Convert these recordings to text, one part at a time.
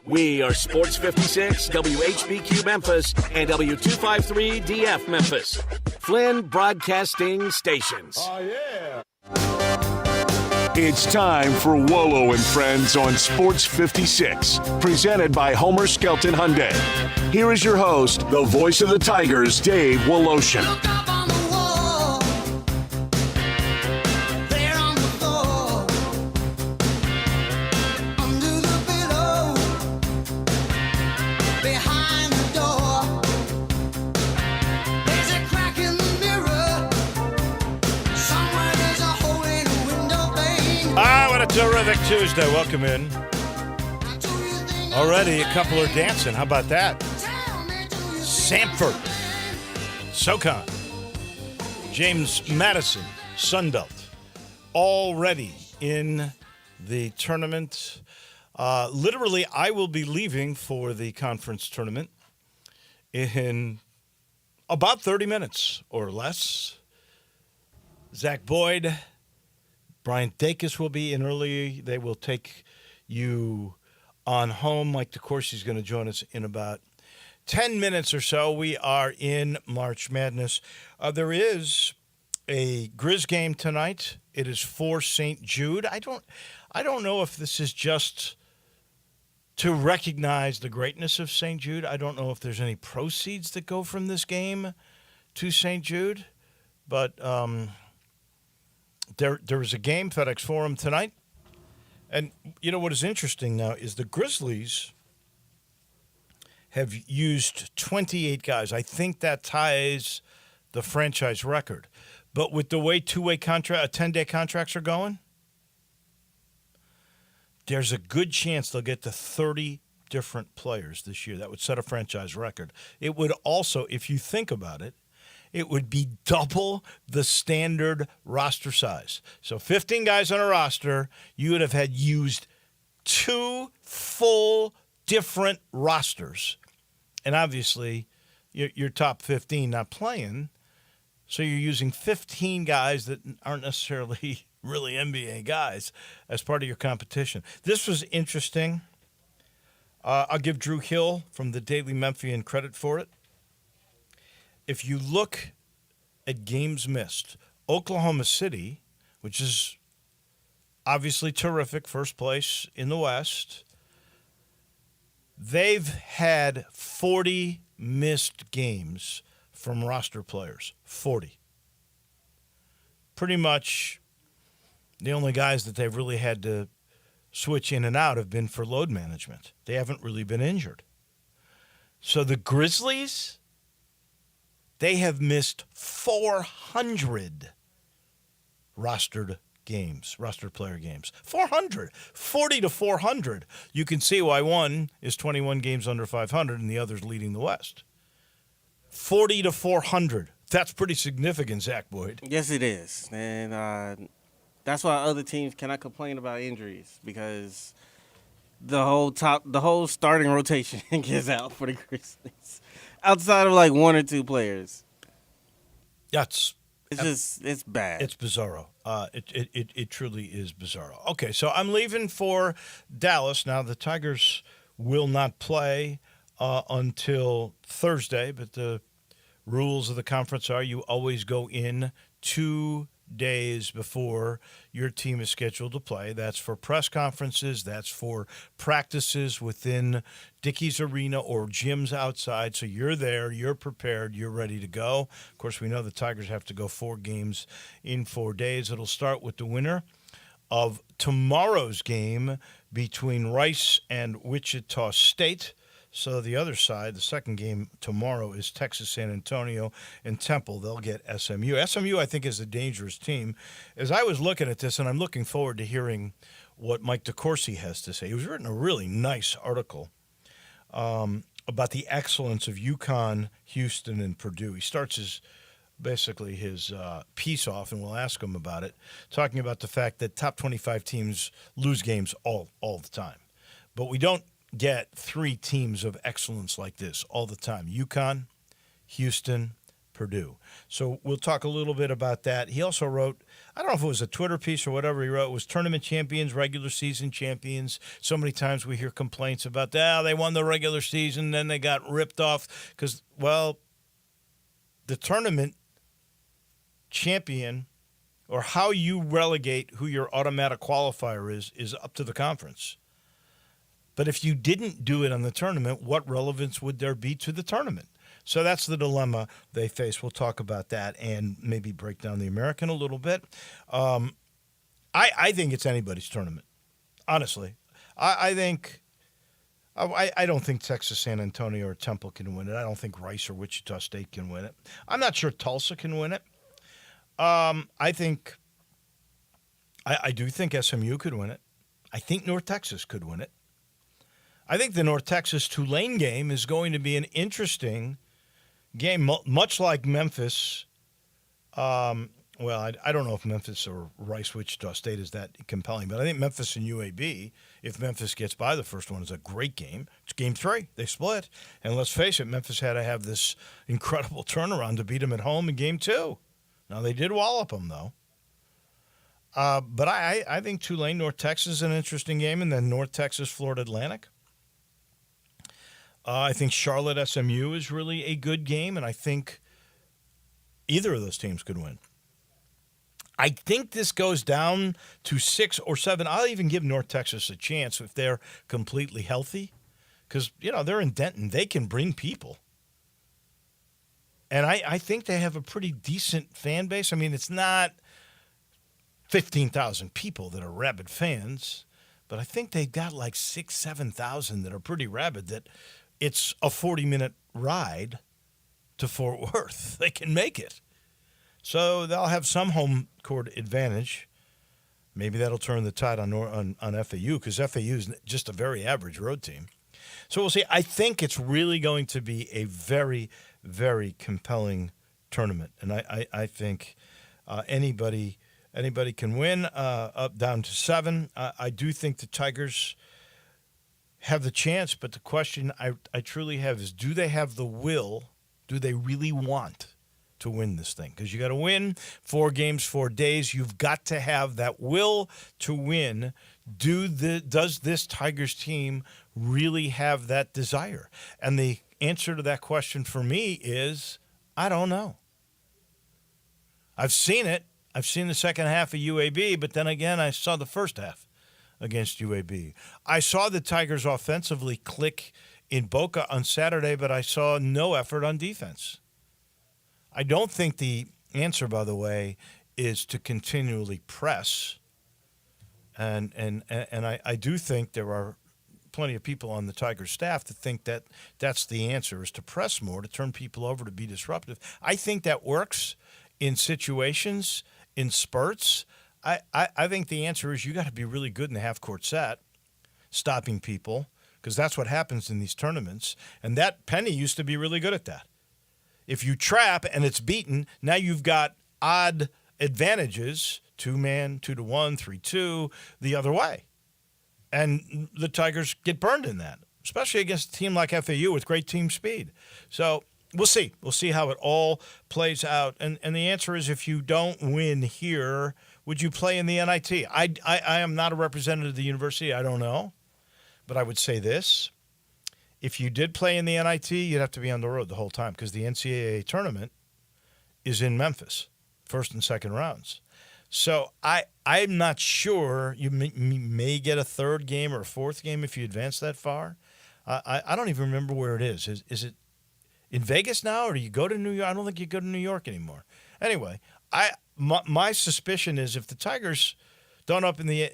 We are Sports 56, WHBQ Memphis, and W253DF Memphis. Flynn Broadcasting Stations. Oh, yeah. It's time for Wolo and Friends on Sports 56, presented by Homer Skelton Hyundai. Here is your host, the voice of the Tigers, Dave Woloshin. Terrific Tuesday. Welcome in. Already a couple are dancing. How about that? Sanford, SoCon, James Madison, Sunbelt, already in the tournament. Literally, I will be leaving for the conference tournament in about 30 minutes or less. Zach Boyd, Brian Dacus will be in early. They will take you on home. Mike DeCourcy is going to join us in about 10 minutes or so. We are in March Madness. There is a Grizz game tonight. It is for St. Jude. I don't know if this is just to recognize the greatness of St. Jude. I don't know if there's any proceeds that go from this game to St. Jude, but There is a game, FedEx Forum, tonight. And you know what is interesting now is the Grizzlies have used 28 guys. I think that ties the franchise record. But with the way two-way contract, 10-day contracts are going, there's a good chance they'll get to 30 different players this year. That would set a franchise record. It would also, if you think about it, it would be double the standard roster size. So 15 guys on a roster, you would have had used 2 full different rosters. And obviously, your top 15 not playing, so you're using 15 guys that aren't necessarily really NBA guys as part of your competition. This was interesting. I'll give Drew Hill from the Daily Memphian credit for it. If you look at games missed, Oklahoma City, which is obviously terrific, first place in the West, they've had 40 missed games from roster players. 40. Pretty much the only guys that they've really had to switch in and out have been for load management. They haven't really been injured. So the Grizzlies, they have missed 400 rostered player games. 400. 40 to 400. You can see why one is 21 games under 500 and the other's leading the West. 40 to 400. That's pretty significant, Zach Boyd. Yes, it is. And that's why other teams cannot complain about injuries, because the whole starting rotation gets out for the Grizzlies. Outside of like 1 or 2 players. It's bad. It's bizarro. It truly is bizarro. Okay, so I'm leaving for Dallas. Now, the Tigers will not play until Thursday, but the rules of the conference are you always go in 2 days before your team is scheduled to play. That's for press conferences. That's for practices within Dickies Arena or gyms outside. So you're there, you're prepared, you're ready to go. Of course, we know the Tigers have to go 4 games in 4 days. It'll start with the winner of tomorrow's game between Rice and Wichita State. So the other side, the second game tomorrow, is Texas San Antonio and Temple. They'll get SMU. SMU, I think, is a dangerous team. As I was looking at this, and I'm looking forward to hearing what Mike DeCourcy has to say. He was written a really nice article about the excellence of UConn, Houston, and Purdue. He starts his piece off, and we'll ask him about it, talking about the fact that top 25 teams lose games all the time. But we don't get 3 teams of excellence like this all the time. UConn, Houston, Purdue. So we'll talk a little bit about that. He also wrote, I don't know if it was a Twitter piece or whatever he wrote, it was tournament champions, regular season champions. So many times we hear complaints about, they won the regular season, then they got ripped off because, well, the tournament champion or how you relegate who your automatic qualifier is up to the conference. But if you didn't do it on the tournament, what relevance would there be to the tournament? So that's the dilemma they face. We'll talk about that and maybe break down the American a little bit. I think it's anybody's tournament, honestly. I don't think Texas, San Antonio, or Temple can win it. I don't think Rice or Wichita State can win it. I'm not sure Tulsa can win it. I do think SMU could win it. I think North Texas could win it. I think the North Texas-Tulane game is going to be an interesting game, much like Memphis. I don't know if Memphis or Rice-Wichita State is that compelling, but I think Memphis and UAB, if Memphis gets by the first one, is a great game. It's game 3. They split. And let's face it, Memphis had to have this incredible turnaround to beat them at home in game 2. Now, they did wallop them, though. But I think Tulane, North Texas is an interesting game, and then North Texas, Florida Atlantic. I think Charlotte, SMU is really a good game, and I think either of those teams could win. I think this goes down to 6 or 7. I'll even give North Texas a chance if they're completely healthy because, they're in Denton. They can bring people. And I think they have a pretty decent fan base. I mean, it's not 15,000 people that are rabid fans, but I think they got like 6,000, 7,000 that are pretty rabid that it's a 40-minute ride to Fort Worth. They can make it. So they'll have some home court advantage. Maybe that'll turn the tide on FAU because FAU is just a very average road team. So we'll see. I think it's really going to be a very, very compelling tournament. And I think anybody can win up down to 7. I do think the Tigers have the chance, but the question I truly have is, do they have the will? Do they really want to win this thing? Because you got to win 4 games, 4 days. You've got to have that will to win. Does this Tigers team really have that desire? And the answer to that question for me is, I don't know. I've seen it. I've seen the second half of UAB, but then again, I saw the first half against UAB. I saw the Tigers offensively click in Boca on Saturday, but I saw no effort on defense. I don't think the answer, by the way, is to continually press. And I do think there are plenty of people on the Tigers staff that think that that's the answer, is to press more, to turn people over, to be disruptive. I think that works in situations, in spurts. I think the answer is you got to be really good in the half-court set, stopping people, because that's what happens in these tournaments. And that Penny used to be really good at that. If you trap and it's beaten, now you've got odd advantages, 2-man, 2-1, 3-2, the other way. And the Tigers get burned in that, especially against a team like FAU with great team speed. So we'll see. We'll see how it all plays out. And the answer is, if you don't win here, would you play in the NIT? I am not a representative of the university. I don't know. But I would say this. If you did play in the NIT, you'd have to be on the road the whole time because the NCAA tournament is in Memphis, first and second rounds. So I'm not sure. You may get a third game or a fourth game if you advance that far. I don't even remember where it is. Is it in Vegas now, or do you go to New York? I don't think you go to New York anymore. Anyway, my suspicion is if the Tigers don't end up in the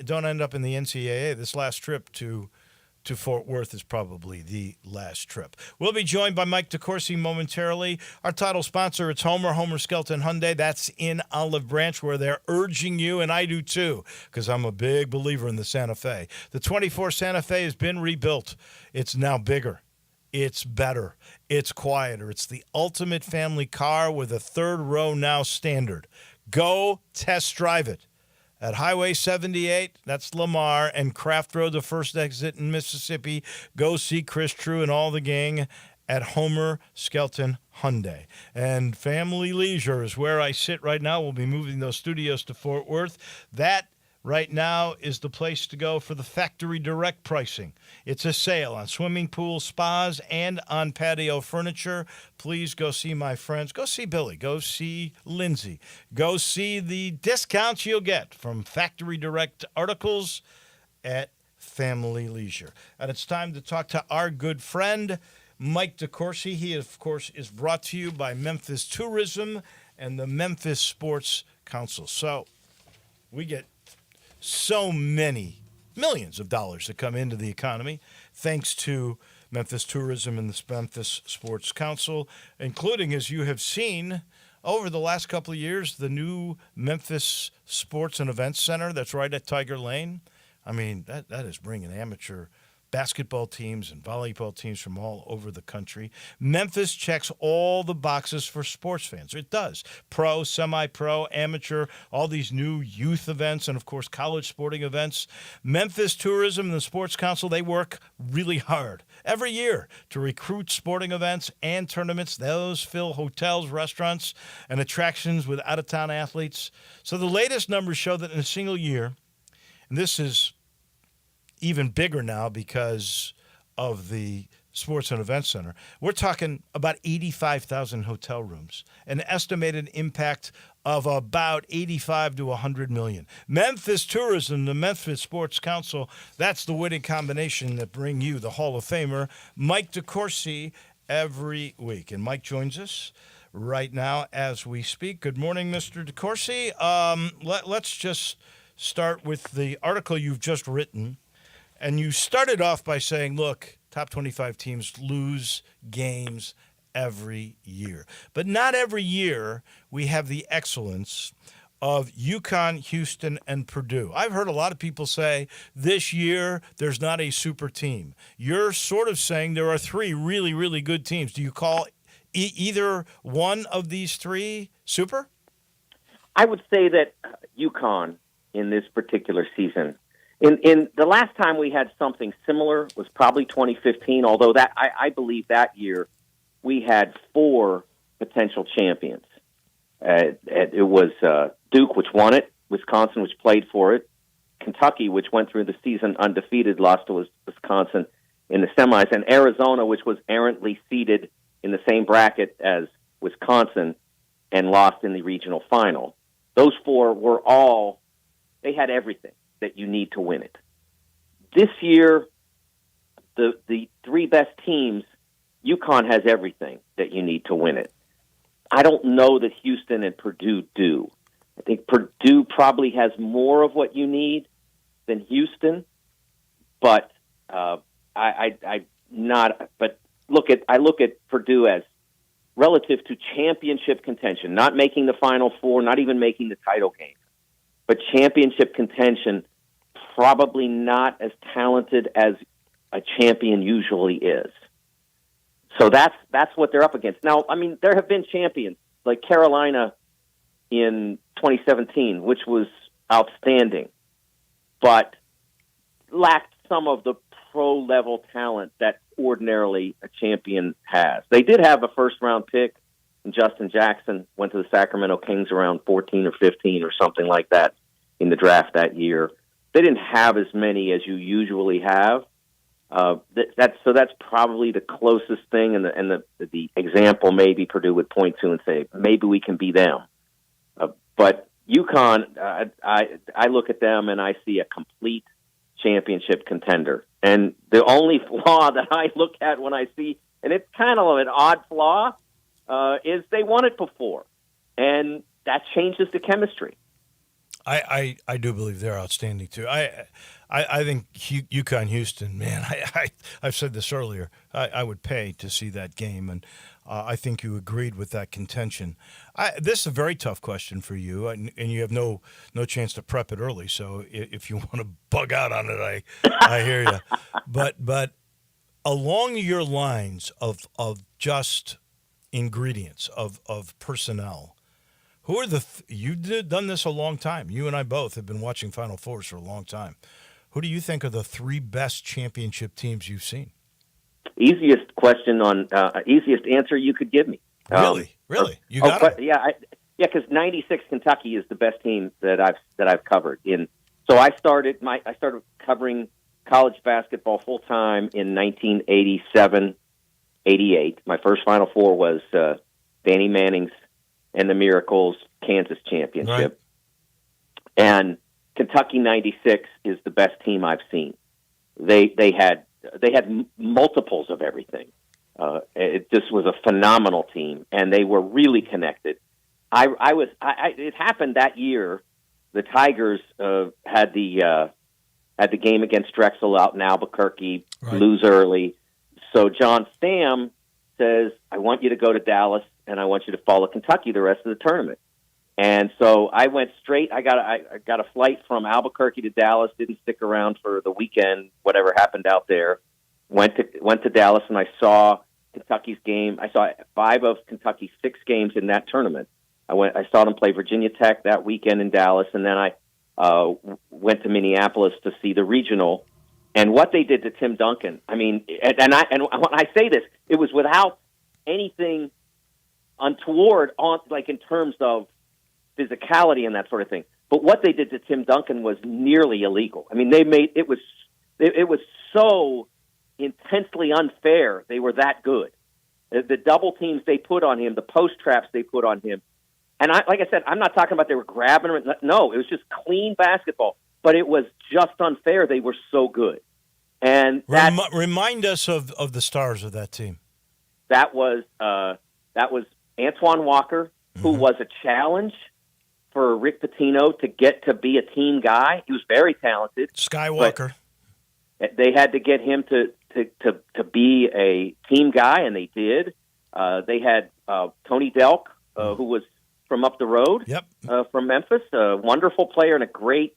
NCAA, this last trip to Fort Worth is probably the last trip. We'll be joined by Mike DeCourcy momentarily. Our title sponsor, it's Homer Skelton Hyundai. That's in Olive Branch, where they're urging you, and I do too, because I'm a big believer in the Santa Fe. The 24 Santa Fe has been rebuilt. It's now bigger. It's better. It's quieter. It's the ultimate family car with a third row now standard. Go test drive it. At Highway 78, that's Lamar, and Craft Road, the first exit in Mississippi. Go see Chris True and all the gang at Homer Skelton Hyundai. And Family Leisure is where I sit right now. We'll be moving those studios to Fort Worth. That right now is the place to go for the factory direct pricing. It's a sale on swimming pools, spas, and on patio furniture. Please go see my friends. Go see Billy. Go see Lindsay. Go see the discounts you'll get from factory direct articles at Family Leisure. And it's time to talk to our good friend, Mike DeCourcy. He, of course, is brought to you by Memphis Tourism and the Memphis Sports Council. So we get so many millions of dollars that come into the economy thanks to Memphis Tourism and the Memphis Sports Council, including, as you have seen over the last couple of years, the new Memphis Sports and Events Center that's right at Tiger Lane. I mean, that is bringing amateur basketball teams and volleyball teams from all over the country. Memphis checks all the boxes for sports fans. It does. Pro, semi-pro, amateur, all these new youth events, and, of course, college sporting events. Memphis Tourism and the Sports Council, they work really hard every year to recruit sporting events and tournaments. Those fill hotels, restaurants, and attractions with out-of-town athletes. So the latest numbers show that in a single year, and this is even bigger now because of the Sports and Events Center, we're talking about 85,000 hotel rooms, an estimated impact of about 85 to 100 million. Memphis Tourism, the Memphis Sports Council, that's the winning combination that bring you the Hall of Famer, Mike DeCourcy, every week. And Mike joins us right now as we speak. Good morning, Mr. DeCourcy. Let's just start with the article you've just written. And you started off by saying, look, top 25 teams lose games every year. But not every year we have the excellence of UConn, Houston, and Purdue. I've heard a lot of people say this year there's not a super team. You're sort of saying there are three really, really good teams. Do you call either one of these three super? I would say that UConn in this particular season, in the last time we had something similar was probably 2015, although that I believe that year we had four potential champions. It was Duke, which won it, Wisconsin, which played for it, Kentucky, which went through the season undefeated, lost to Wisconsin in the semis, and Arizona, which was errantly seeded in the same bracket as Wisconsin and lost in the regional final. Those four were all, they had everything that you need to win it. This year, the three best teams, UConn has everything that you need to win it. I don't know that Houston and Purdue do. I think Purdue probably has more of what you need than Houston, but I look at Purdue as relative to championship contention, not making the Final Four, not even making the title game, but championship contention, probably not as talented as a champion usually is. So that's what they're up against. Now, I mean, there have been champions like Carolina in 2017, which was outstanding, but lacked some of the pro-level talent that ordinarily a champion has. They did have a first-round pick, and Justin Jackson went to the Sacramento Kings around 14 or 15 or something like that in the draft that year. They didn't have as many as you usually have. That's probably the closest thing, and the example maybe Purdue would point to and say maybe we can be them. But UConn, I look at them and I see a complete championship contender. And the only flaw that I look at when I see, and it's kind of an odd flaw, is they won it before, and that changes the chemistry. I do believe they're outstanding too. I think UConn Houston, man. I've said this earlier. I would pay to see that game, and I think you agreed with that contention. This is a very tough question for you, and you have no chance to prep it early. So if you want to bug out on it, I hear you. But along your lines of just ingredients of personnel. Who are you've done this a long time. You and I both have been watching Final Fours for a long time. Who do you think are the three best championship teams you've seen? easiest question on easiest answer you could give me. Really, you got it. Yeah, because '96 Kentucky is the best team that I've covered. So I started covering college basketball full time in 1987, 88. My first Final Four was Danny Manning's and the Miracles Kansas championship, right. And Kentucky '96 is the best team I've seen. They had multiples of everything. It just was a phenomenal team, and they were really connected. It happened that year. The Tigers had the game against Drexel out in Albuquerque, right. lose early. So John Stamm says, "I want you to go to Dallas, and I want you to follow Kentucky the rest of the tournament." And so I went straight. I got a flight from Albuquerque to Dallas. Didn't stick around for the weekend. Whatever happened out there, went to Dallas, and I saw Kentucky's game. I saw 5 of Kentucky's 6 games in that tournament. I saw them play Virginia Tech that weekend in Dallas, and then I went to Minneapolis to see the regional. And what they did to Tim Duncan, I mean, and when I say this, it was without anything untoward in terms of physicality and that sort of thing. But what they did to Tim Duncan was nearly illegal. I mean, it was so intensely unfair. They were that good. The double teams they put on him, the post traps they put on him. And like I said, I'm not talking about they were grabbing him. No, it was just clean basketball. But it was just unfair. They were so good. And remind us of the stars of that team. That was Antoine Walker, who was a challenge for Rick Pitino to get to be a team guy. He was very talented. Skywalker. They had to get him to be a team guy, and they did. They had Tony Delk, who was from up the road, from Memphis, a wonderful player and a great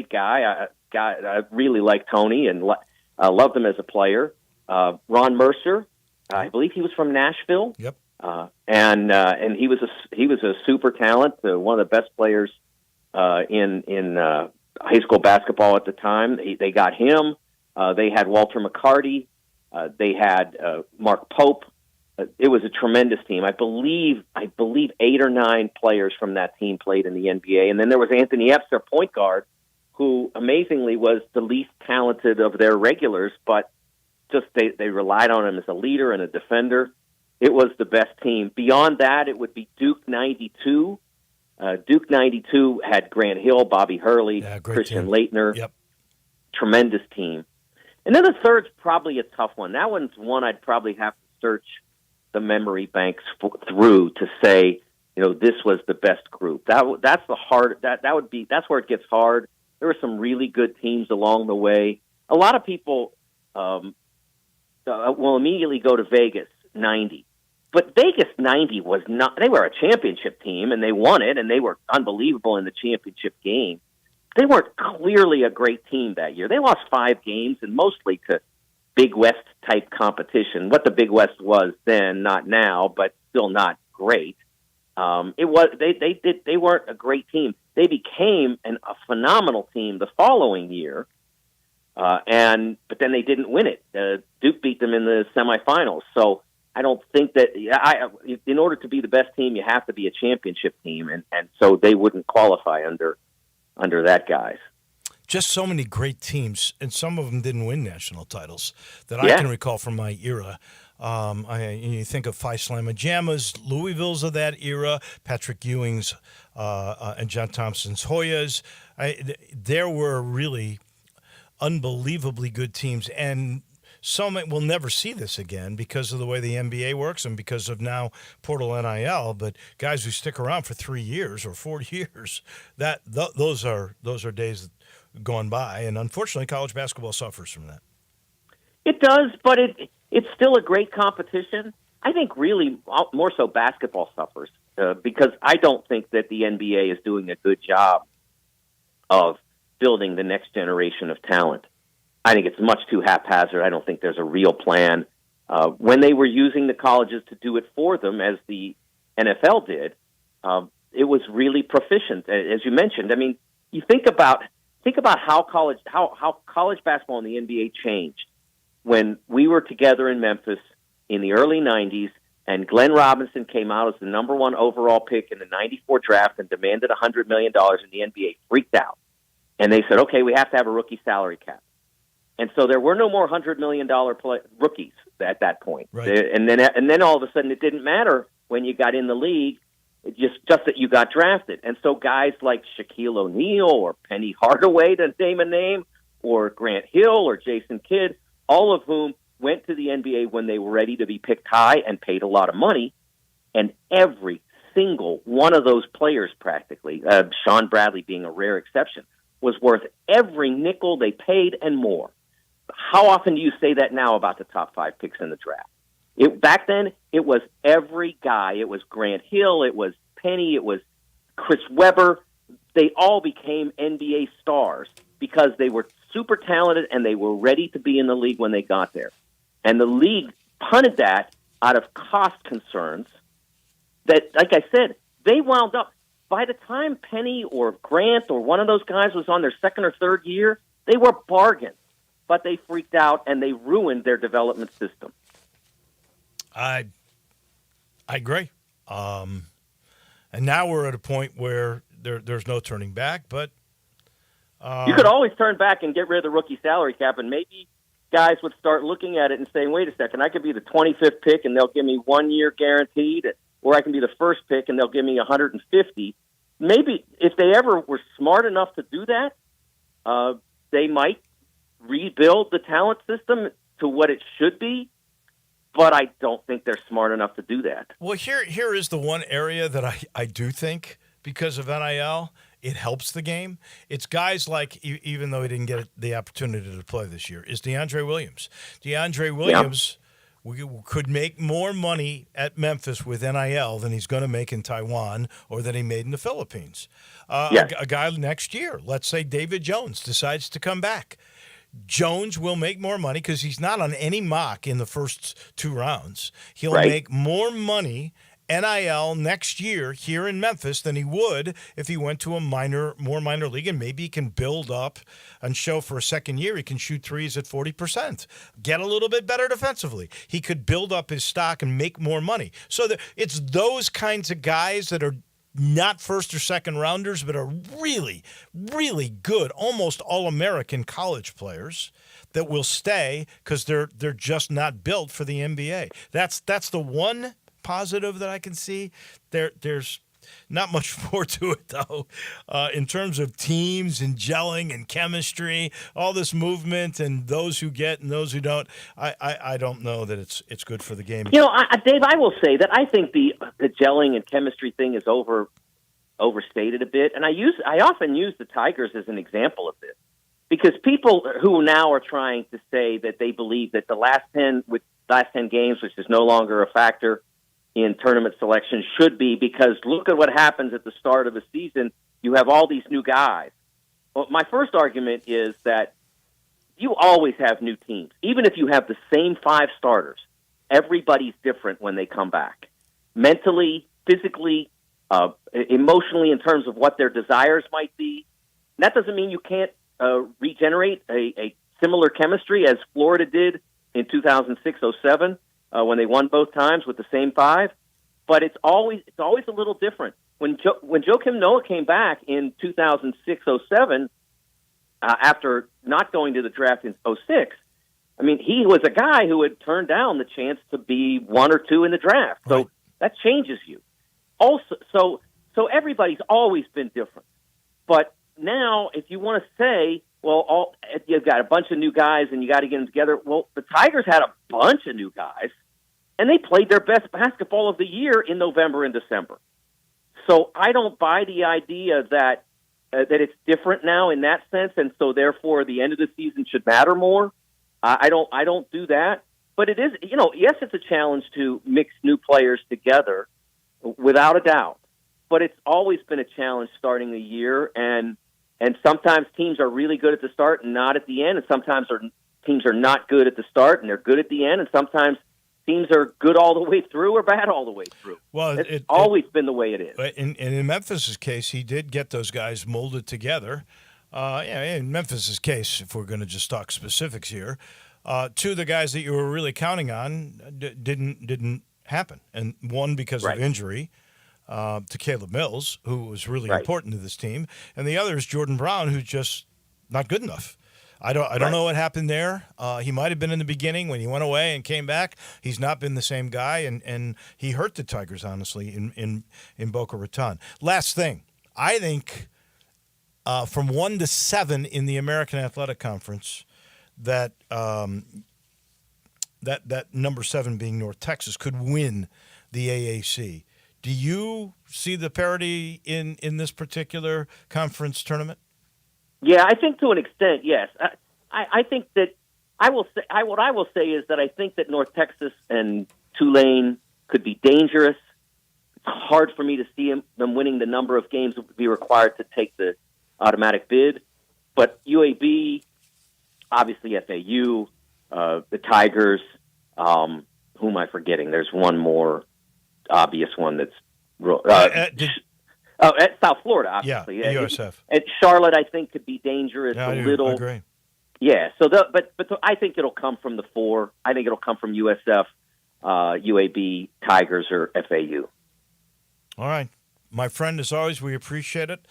guy. I really liked Tony and loved him as a player. Ron Mercer, I believe he was from Nashville. Yep. And he was a super talent, one of the best players in high school basketball at the time. They got him. They had Walter McCarty. They had Mark Pope. It was a tremendous team. I believe 8 or 9 players from that team played in the NBA. And then there was Anthony Epps, their point guard, who amazingly was the least talented of their regulars, but just they relied on him as a leader and a defender. It was the best team. Beyond that, it would be Duke '92. Duke '92 had Grant Hill, Bobby Hurley, Christian Laettner. Yep. Tremendous team. And then the third's probably a tough one. That one's one I'd probably have to search the memory banks through to say, this was the best group. That's where it gets hard. There were some really good teams along the way. A lot of people will immediately go to Vegas '90. But Vegas '90 was not, they were a championship team and they won it and they were unbelievable in the championship game. They weren't clearly a great team that year. They lost 5 games and mostly to Big West type competition. What the Big West was then, not now, but still not great. They weren't a great team. They became a phenomenal team the following year. But then they didn't win it. Duke beat them in the semifinals. So I don't think that in order to be the best team, you have to be a championship team, and so they wouldn't qualify under that guys. Just so many great teams, and some of them didn't win national titles that I can recall from my era. You think of Phi Slamma Jammas, Louisville's of that era, Patrick Ewing's and John Thompson's Hoyas. There were really unbelievably good teams, and some will never see this again because of the way the NBA works and because of now Portal NIL. But guys who stick around for 3 years or 4 years, those are days gone by, and unfortunately, college basketball suffers from that. It does, but it's still a great competition. I think really more so basketball suffers because I don't think that the NBA is doing a good job of building the next generation of talent. I think it's much too haphazard. I don't think there's a real plan. When they were using the colleges to do it for them, as the NFL did, it was really proficient, as you mentioned. I mean, you think about how college basketball in the NBA changed. when we were together in Memphis in the early 90s, and Glenn Robinson came out as the number one overall pick in the 94 draft and demanded $100 million, and the NBA freaked out. And they said, okay, we have to have a rookie salary cap. And so there were no more $100 million rookies at that point. Right. And then all of a sudden it didn't matter when you got in the league, just that you got drafted. And so guys like Shaquille O'Neal or Penny Hardaway, to name a name, or Grant Hill or Jason Kidd, all of whom went to the NBA when they were ready to be picked high and paid a lot of money. And every single one of those players practically, Sean Bradley being a rare exception, was worth every nickel they paid and more. How often do you say that now about the top 5 picks in the draft? Back then, it was every guy. It was Grant Hill. It was Penny. It was Chris Webber. They all became NBA stars because they were super talented and they were ready to be in the league when they got there. And the league punted that out of cost concerns that, like I said, they wound up. By the time Penny or Grant or one of those guys was on their second or third year, they were bargains. But they freaked out and they ruined their development system. I agree. And now we're at a point where there's no turning back. But you could always turn back and get rid of the rookie salary cap, and maybe guys would start looking at it and saying, wait a second, I could be the 25th pick and they'll give me 1 year guaranteed, or I can be the first pick and they'll give me 150. Maybe if they ever were smart enough to do that, they might rebuild the talent system to what it should be. But I don't think they're smart enough to do that. Well, here is the one area that I do think, because of NIL, it helps the game. It's guys like, even though he didn't get the opportunity to play this year, is DeAndre Williams. DeAndre Williams could make more money at Memphis with NIL than he's going to make in Taiwan or than he made in the Philippines. A guy next year, let's say David Jones, decides to come back. Jones will make more money because he's not on any mock in the first 2 rounds. He'll make more money NIL next year here in Memphis than he would if he went to a more minor league, and maybe he can build up and show for a second year he can shoot threes at 40%, get a little bit better defensively. He could build up his stock and make more money. So it's those kinds of guys that are not first or second rounders, but are really, really good, almost all-American college players that will stay because they're just not built for the NBA. That's the one positive that I can see. There's not much more to it, though, in terms of teams and gelling and chemistry, all this movement and those who get and those who don't. I don't know that it's good for the game. You know, Dave, I will say that I think the gelling and chemistry thing is overstated a bit, and I often use the Tigers as an example of this, because people who now are trying to say that they believe that the last 10 games, which is no longer a factor in tournament selection, should be, because look at what happens at the start of a season. You have all these new guys. Well, my first argument is that you always have new teams. Even if you have the same 5 starters, everybody's different when they come back. Mentally, physically, emotionally, in terms of what their desires might be. And that doesn't mean you can't regenerate a similar chemistry as Florida did in 2006-07. When they won both times with the same 5, but it's always a little different. When Joakim Noah came back in 2006-07, after not going to the draft in 06, I mean, he was a guy who had turned down the chance to be 1 or 2 in the draft. So that changes you. Also, so everybody's always been different. But now, if you want to say, well, you've got a bunch of new guys and you got to get them together. Well, the Tigers had a bunch of new guys, and they played their best basketball of the year in November and December. So I don't buy the idea that it's different now in that sense, and so therefore the end of the season should matter more. I don't do that. But it is, yes, it's a challenge to mix new players together, without a doubt. But it's always been a challenge starting the year, and sometimes teams are really good at the start and not at the end, and sometimes teams are not good at the start and they're good at the end, and sometimes teams are good all the way through or bad all the way through. Well, it's always been the way it is. In Memphis' case, he did get those guys molded together. In Memphis' case, if we're going to just talk specifics here, Two of the guys that you were really counting on didn't happen, and one because of injury to Caleb Mills, who was really important to this team, and the other is Jordan Brown, who's just not good enough. I don't know what happened there. He might have been in the beginning when he went away and came back. He's not been the same guy, and he hurt the Tigers, honestly, in Boca Raton. Last thing, I think from 1 to 7 in the American Athletic Conference, that number 7 being North Texas could win the AAC. Do you see the parity in this particular conference tournament? Yeah, I think to an extent, yes. I think that what I will say is that I think that North Texas and Tulane could be dangerous. It's hard for me to see them winning the number of games that would be required to take the automatic bid. But UAB, obviously FAU, the Tigers, who am I forgetting? There's one more obvious one that's at South Florida, obviously. Yeah, USF. At Charlotte, I think could be dangerous. Yeah, a little. I agree. Yeah, but I think it'll come from the 4. I think it'll come from USF, UAB, Tigers, or FAU. All right. My friend, as always, we appreciate it.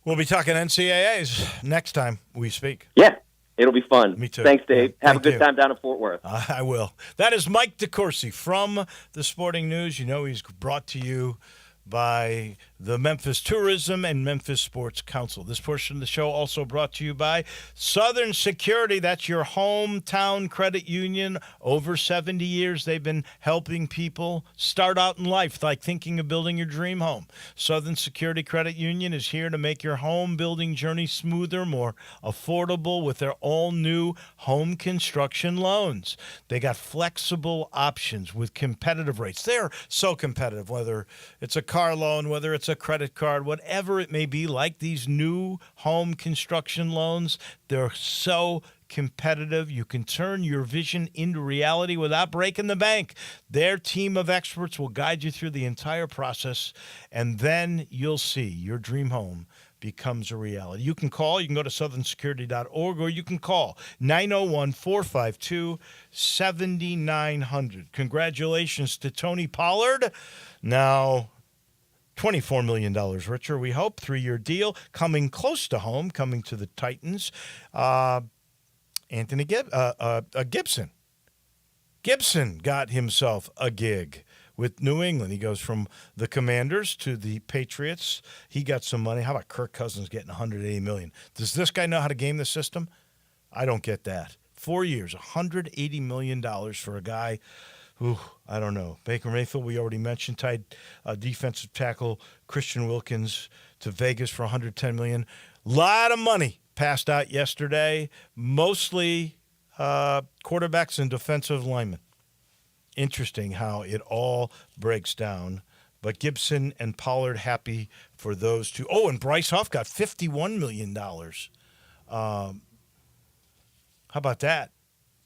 We'll be talking NCAAs next time we speak. Yeah, it'll be fun. Me too. Thanks, Dave. Yeah, Have a good time down in Fort Worth. I will. That is Mike DeCourcy from the Sporting News. You know he's brought to you by the Memphis Tourism and Memphis Sports Council. This portion of the show also brought to you by Southern Security. That's your hometown credit union. Over 70 years, they've been helping people start out in life, like thinking of building your dream home. Southern Security Credit Union is here to make your home building journey smoother, more affordable with their all-new home construction loans. They got flexible options with competitive rates. They're so competitive, whether it's a car loan, whether it's a credit card, whatever it may be, like these new home construction loans, they're so competitive. You can turn your vision into reality without breaking the bank. Their team of experts will guide you through the entire process, and then you'll see your dream home becomes a reality. You can call. You can go to southernsecurity.org, or you can call 901-452-7900. Congratulations to Tony Pollard. Now $24 million richer, we hope. 3-year deal, coming close to home, coming to the Titans. Gibson got himself a gig with New England. He goes from the Commanders to the Patriots. He got some money. How about Kirk Cousins getting $180 million? Does this guy know how to game the system? I don't get that. 4 years, $180 million for a guy who, I don't know. Baker Mayfield, we already mentioned, tied defensive tackle Christian Wilkins to Vegas for $110 million. Lot of money passed out yesterday, mostly quarterbacks and defensive linemen. Interesting how it all breaks down. But Gibson and Pollard happy for those two. Oh, and Bryce Huff got $51 million. How about that?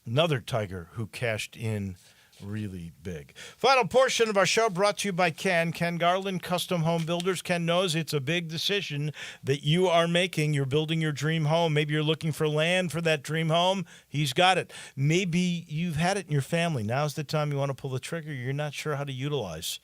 Another Tiger who cashed in really big. Final portion of our show brought to you by Ken Garland, Custom Home Builders. Ken knows it's a big decision that you are making. You're building your dream home. Maybe you're looking for land for that dream home. He's got it. Maybe you've had it in your family. Now's the time you want to pull the trigger. You're not sure how to utilize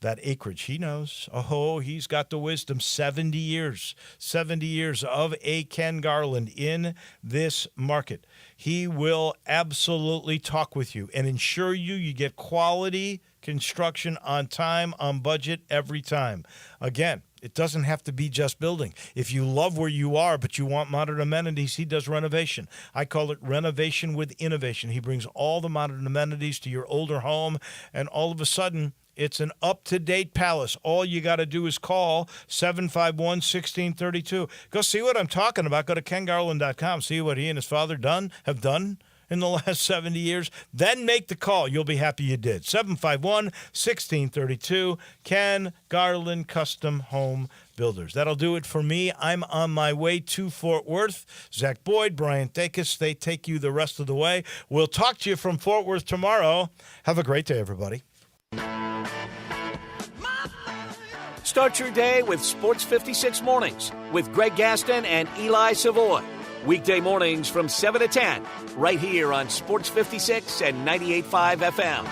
that acreage. He knows. Oh, he's got the wisdom. 70 years of a Ken Garland in this market. He will absolutely talk with you and ensure you get quality construction on time, on budget, every time. Again, it doesn't have to be just building. If you love where you are, but you want modern amenities, he does renovation. I call it renovation with innovation. He brings all the modern amenities to your older home, and all of a sudden, it's an up-to-date palace. All you got to do is call 751-1632. Go see what I'm talking about. Go to kengarland.com. See what he and his father have done in the last 70 years. Then make the call. You'll be happy you did. 751-1632. Ken Garland Custom Home Builders. That'll do it for me. I'm on my way to Fort Worth. Zach Boyd, Brian Dacus, they take you the rest of the way. We'll talk to you from Fort Worth tomorrow. Have a great day, everybody. Start your day with Sports 56 Mornings with Greg Gaston and Eli Savoy. Weekday mornings from 7 to 10 right here on Sports 56 and 98.5 FM.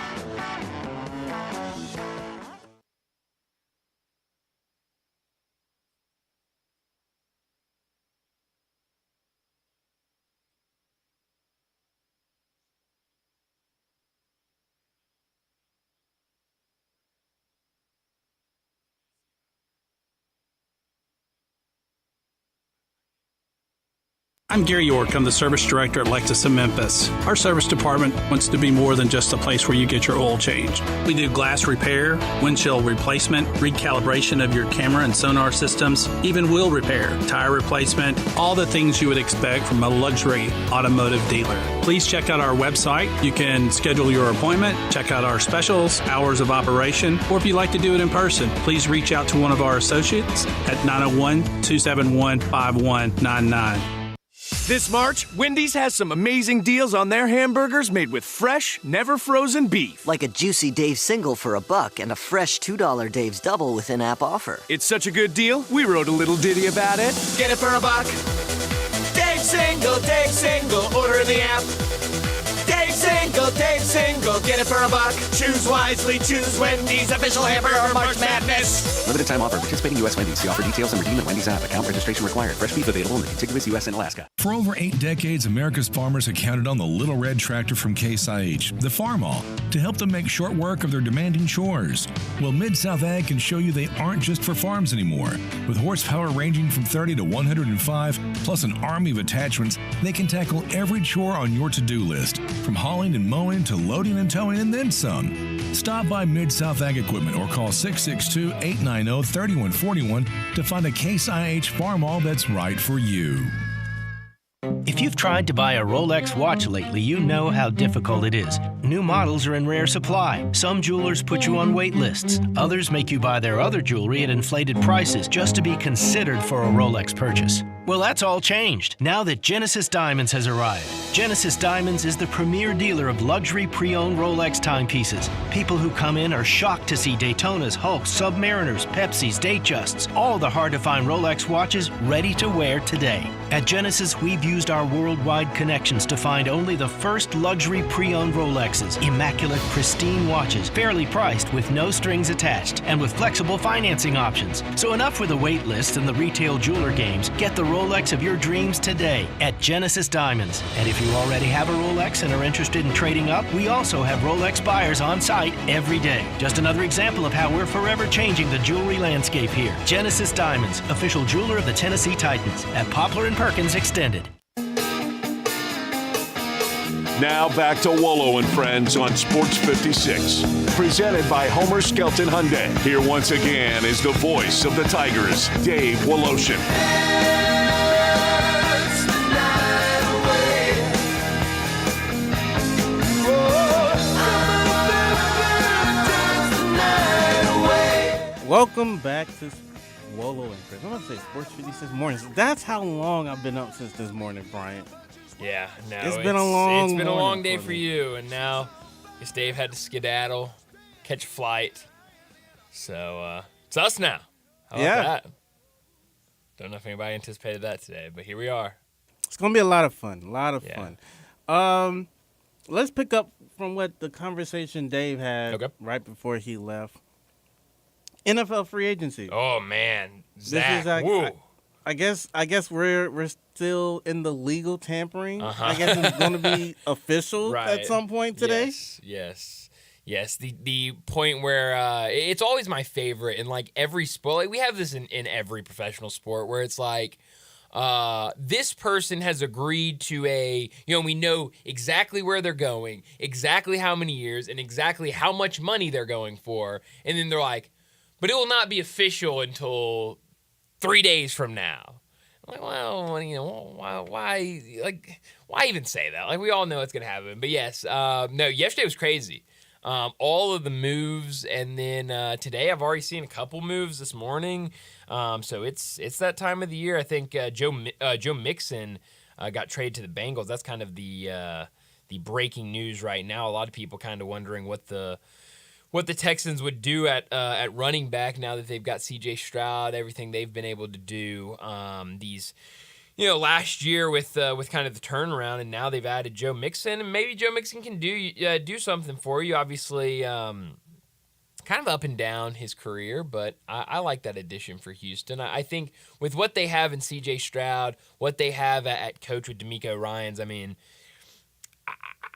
I'm Gary York. I'm the service director at Lexus of Memphis. Our service department wants to be more than just a place where you get your oil changed. We do glass repair, windshield replacement, recalibration of your camera and sonar systems, even wheel repair, tire replacement, all the things you would expect from a luxury automotive dealer. Please check out our website. You can schedule your appointment, check out our specials, hours of operation, or if you'd like to do it in person, please reach out to one of our associates at 901-271-5199. This March, Wendy's has some amazing deals on their hamburgers made with fresh, never frozen beef. Like a juicy Dave's single for $1 and a fresh $2 Dave's double with in-app offer. It's such a good deal, we wrote a little ditty about it. Get it for $1. Dave's single, order in the app. Dave's single, get it for $1. Choose wisely, choose Wendy's, official hamburger March Madness. Limited time offer. Participating U.S. Wendy's. See offer details and redeem at Wendy's app. Account registration required. Fresh beef available in the contiguous U.S. and Alaska. For over 8 decades, America's farmers have counted on the Little Red Tractor from Case IH, the Farm All, to help them make short work of their demanding chores. Well, Mid-South Ag can show you they aren't just for farms anymore. With horsepower ranging from 30 to 105, plus an army of attachments, they can tackle every chore on your to-do list, from hauling and mowing to loading and towing and then some. Stop by Mid-South Ag Equipment or call 662-890-3141 to find a Case IH Farm All that's right for you. If you've tried to buy a Rolex watch lately, you know how difficult it is. New models are in rare supply. Some jewelers put you on wait lists. Others make you buy their other jewelry at inflated prices just to be considered for a Rolex purchase. Well, that's all changed now that Genesis Diamonds has arrived. Genesis Diamonds is the premier dealer of luxury pre-owned Rolex timepieces. People who come in are shocked to see Daytonas, Hulks, Submariners, Pepsis, Datejusts, all the hard-to-find Rolex watches ready to wear today. At Genesis, we've used our worldwide connections to find only the first luxury pre-owned Rolexes, immaculate, pristine watches, fairly priced with no strings attached, and with flexible financing options. So enough with the wait list and the retail jeweler games. Get the Rolex of your dreams today at Genesis Diamonds. And if you already have a Rolex and are interested in trading up, we also have Rolex buyers on site every day. Just another example of how we're forever changing the jewelry landscape here. Genesis Diamonds, official jeweler of the Tennessee Titans at Poplar and Perkins Extended. Now back to Wolo and Friends on Sports 56. Presented by Homer Skelton Hyundai. Here once again is the voice of the Tigers, Dave Woloshin. Welcome back to Wolo and Friends. I'm going to say Sports 56 mornings. That's how long I've been up since this morning, Bryant. Yeah, no, it's been a long day for you, and now I guess Dave had to skedaddle, catch a flight. So it's us now. How about that? Don't know if anybody anticipated that today, but here we are. It's going to be a lot of fun. Fun. Let's pick up from what the conversation Dave had right before he left. NFL free agency. Oh man, Zach. I guess we're still in the legal tampering. I guess it's going to be official at some point today. Yes. The point where it's always my favorite in like every sport. Like we have this in every professional sport where it's like this person has agreed to we know exactly where they're going, exactly how many years, and exactly how much money they're going for, and then they're like, but it will not be official until 3 days from now. I'm like, well, why even say that? Like, we all know it's going to happen. But yes, yesterday was crazy. All of the moves, and then today I've already seen a couple moves this morning. So it's that time of the year. I think Joe Mixon got traded to the Bengals. That's kind of the breaking news right now. A lot of people kind of wondering what the Texans would do at running back now that they've got C.J. Stroud, everything they've been able to do. last year with kind of the turnaround, and now they've added Joe Mixon, and maybe Joe Mixon can do something for you. Obviously, kind of up and down his career, but I like that addition for Houston. I think with what they have in C.J. Stroud, what they have at coach with DeMeco Ryans, I mean,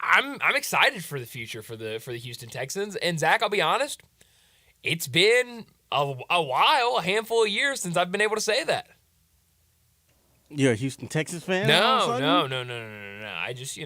I'm excited for the future for the Houston Texans. And Zach, I'll be honest, it's been a while, a handful of years since I've been able to say that. You're a Houston Texans fan? No. I just,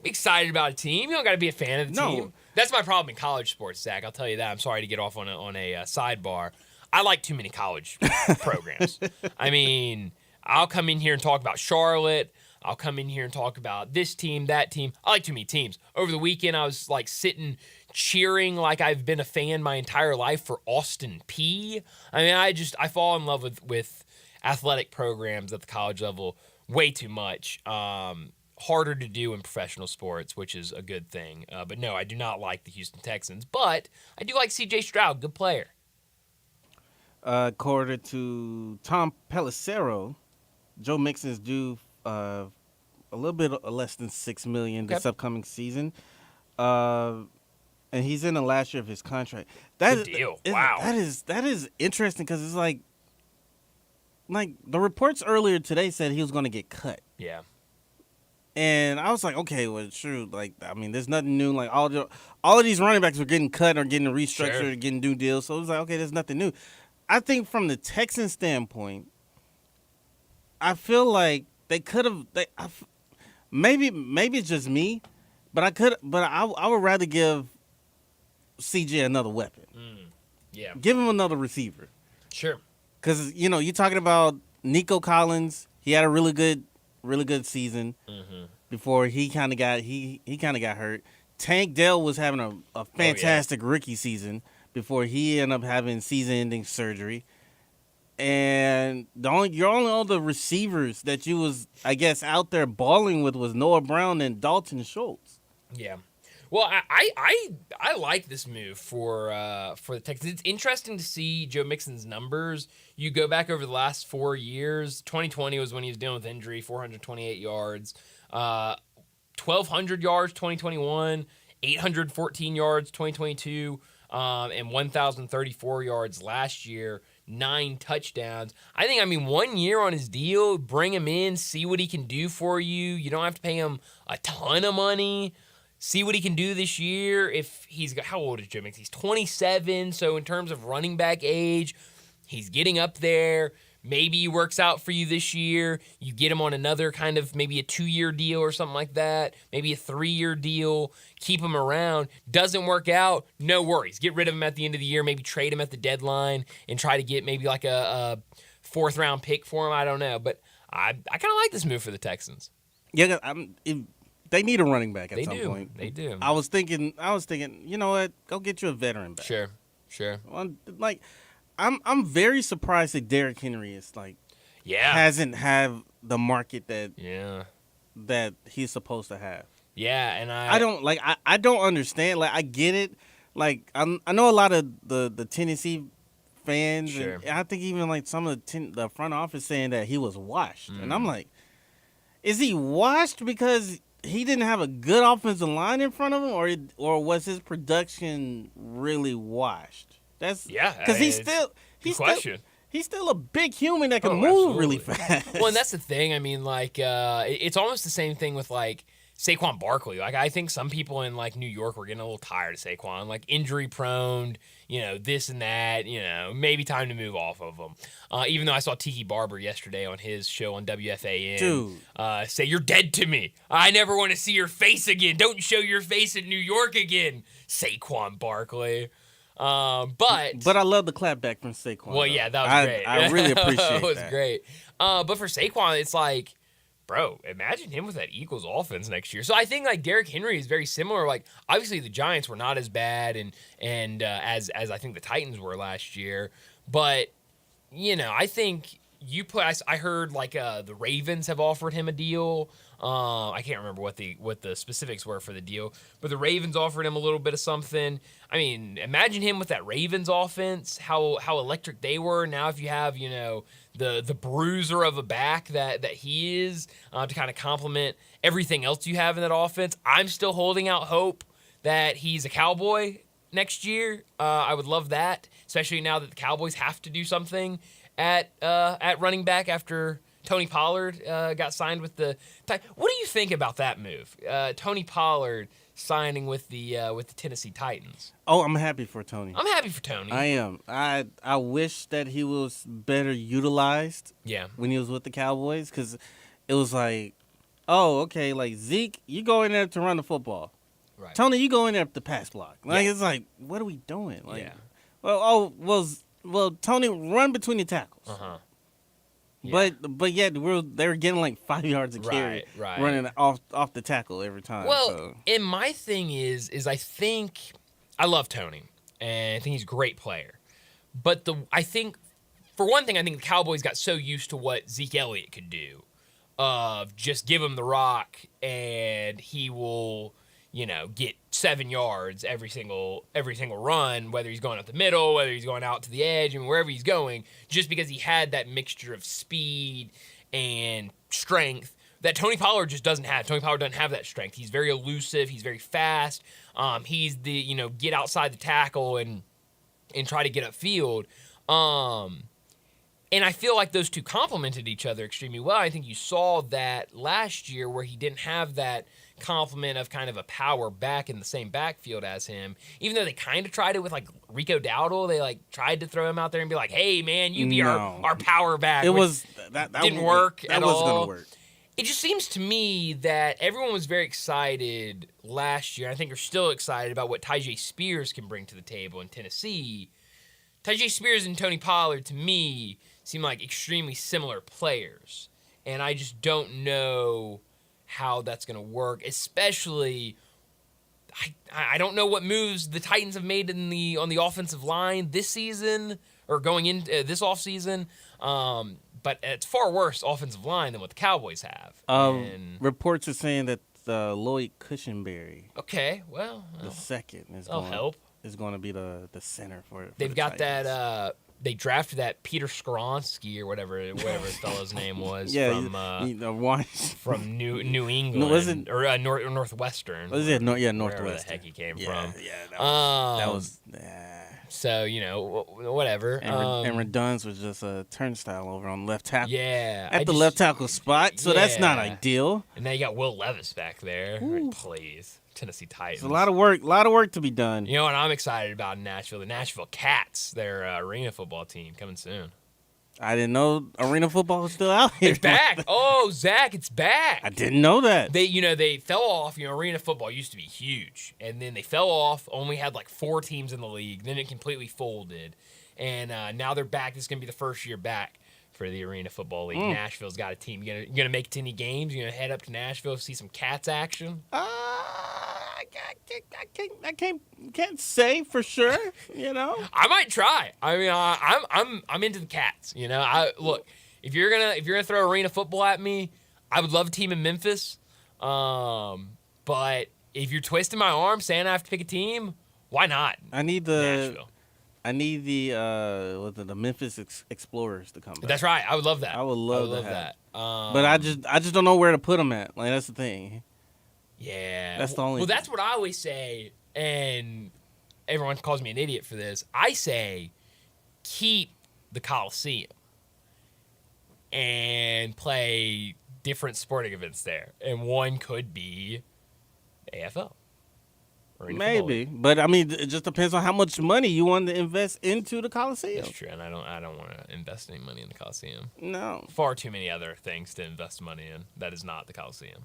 excited about a team. You don't got to be a fan of the team. That's my problem in college sports, Zach. I'll tell you that. I'm sorry to get off on a sidebar. I like too many college programs. I mean, I'll come in here and talk about Charlotte. I'll come in here and talk about this team, that team. I like too many teams. Over the weekend, I was like sitting cheering like I've been a fan my entire life for Austin Peay. I mean, I fall in love with athletic programs at the college level way too much. Harder to do in professional sports, which is a good thing. But no, I do not like the Houston Texans. But I do like C.J. Stroud, good player. According to Tom Pelissero, Joe Mixon's due a little bit less than $6 million this upcoming season, and he's in the last year of his contract. Good deal. Wow, that is interesting because it's like the reports earlier today said he was going to get cut. Yeah. And I was like, okay, well, true. Like, I mean, there's nothing new. Like, all of these running backs were getting cut or getting restructured or getting new deals. So it was like, okay, there's nothing new. I think from the Texans standpoint, I feel like they could have. Maybe it's just me, but I would rather give CJ another weapon. Yeah, give him another receiver. Sure. Because you're talking about Nico Collins. He had a really good season before he kind of got hurt. Tank Dell was having a fantastic rookie season before he ended up having season-ending surgery. And your only other receivers that you was, I guess, out there balling with was Noah Brown and Dalton Schultz. Yeah. Well, I like this move for the Texans. It's interesting to see Joe Mixon's numbers. You go back over the last 4 years. 2020 was when he was dealing with injury, 428 yards. 1,200 yards 2021, 814 yards 2022, and 1,034 yards last year. 9 touchdowns. I think, 1 year on his deal, bring him in, see what he can do for you. You don't have to pay him a ton of money. See what he can do this year. If he's got, how old is Joe Mixon? He's 27, so in terms of running back age, he's getting up there. Maybe he works out for you this year. You get him on another kind of maybe a 2-year deal or something like that. Maybe a 3-year deal. Keep him around. Doesn't work out, no worries. Get rid of him at the end of the year. Maybe trade him at the deadline and try to get maybe like a 4th-round pick for him. I don't know. But I kind of like this move for the Texans. Yeah, they need a running back at some point. They do. I was thinking, you know what? Go get you a veteran back. Sure. Like, I'm very surprised that Derrick Henry is hasn't have the market that he's supposed to have. Yeah, and I don't understand. Like, I get it. Like, I know a lot of the Tennessee fans, and I think even like some of the front office saying that he was washed, and I'm like, is he washed because he didn't have a good offensive line in front of him, or was his production really washed? That's because he's still a big human that can move really fast. Well, and that's the thing. It's almost the same thing with like Saquon Barkley. Like, I think some people in like New York were getting a little tired of Saquon, like injury prone, this and that, maybe time to move off of him. Even though I saw Tiki Barber yesterday on his show on WFAN say, "You're dead to me. I never want to see your face again. Don't show your face in New York again, Saquon Barkley." But I love the clapback from Saquon. Well, yeah, that was great. I really appreciate that. It was great. But for Saquon, it's like, bro, imagine him with that Eagles offense next year. So I think like Derrick Henry is very similar. Like, obviously the Giants were not as bad and as I think the Titans were last year, but I think I heard like the Ravens have offered him a deal. I can't remember what the specifics were for the deal, but the Ravens offered him a little bit of something. I mean, imagine him with that Ravens offense, how electric they were. Now if you have, the bruiser of a back that he is to kind of complement everything else you have in that offense, I'm still holding out hope that he's a Cowboy next year. I would love that, especially now that the Cowboys have to do something at running back after Tony Pollard got signed with the. What do you think about that move? Tony Pollard signing with the Tennessee Titans. Oh, I'm happy for Tony. I'm happy for Tony. I am. I wish that he was better utilized. Yeah. When he was with the Cowboys, because it was like, oh, okay, like Zeke, you go in there to run the football. Right. Tony, you go in there to pass block. Like Yeah. It's like, what are we doing? Like, Yeah. Well, Tony, run between the tackles. Yeah. But yet they were getting like 5 yards a carry, Right. running off the tackle every time. Well, so. and my thing is I think I love Tony, and I think he's a great player. But I think the Cowboys got so used to what Zeke Elliott could do, of just give him the rock and he will, get 7 yards every single run, whether he's going up the middle, whether he's going out to the edge, and wherever he's going, just because he had that mixture of speed and strength that Tony Pollard just doesn't have. Tony Pollard doesn't have that strength. He's very elusive. He's very fast. He's the, get outside the tackle and try to get upfield. And I feel like those two complemented each other extremely well. I think you saw that last year where he didn't have that complement of kind of a power back in the same backfield as him. Even though they kind of tried it with like Rico Dowdle, they tried to throw him out there and be like, "Hey man, you be our power back." It was that didn't work at all. That wasn't gonna work. It just seems to me that everyone was very excited last year. I think they're still excited about what Tyjae Spears can bring to the table in Tennessee. Tyjae Spears and Tony Pollard, to me, seem like extremely similar players. And I just don't know how that's going to work, especially I don't know what moves the Titans have made on the offensive line this season or going into this offseason. But it's far worse offensive line than what the Cowboys have. Reports are saying that Lloyd Cushenberry, okay, well, the second, is going to be the center for it. They've got Titans. That. They drafted that Peter Skoronsky or whatever his fellow's name was from New England or Northwestern. Was it? Northwestern. Wherever the heck he came from. Yeah, that was. So, whatever. And Redun's was just a turnstile over on left tackle. Yeah. At the left tackle spot, so that's not ideal. And now you got Will Levis back there. Please. Tennessee Titans. It's a lot of work to be done. You know what I'm excited about in Nashville? The Nashville Cats, their arena football team, coming soon. I didn't know arena football was still out here. It's back. Oh, Zach, it's back. I didn't know that. They fell off. Arena football used to be huge, and then they fell off. Only had like 4 teams in the league. Then it completely folded, and now they're back. This is gonna be the first year back for the Arena Football League. Nashville's got a team. You gonna make it to any games? You gonna head up to Nashville to see some Cats action? I can't say for sure. I might try. I mean, I'm into the Cats. Look, if you're gonna throw arena football at me, I would love a team in Memphis. But if you're twisting my arm saying I have to pick a team, why not? I need the Memphis Explorers to come back. That's right. I would love that. I would love that. But I just don't know where to put them at. Like, that's the thing. Yeah. That's the only thing. That's what I always say, and everyone calls me an idiot for this. I say keep the Coliseum and play different sporting events there. And one could be AFL. Maybe. But I mean, it just depends on how much money you want to invest into the Coliseum. That's true, and I don't want to invest any money in the Coliseum. No. Far too many other things to invest money in. That is not the Coliseum.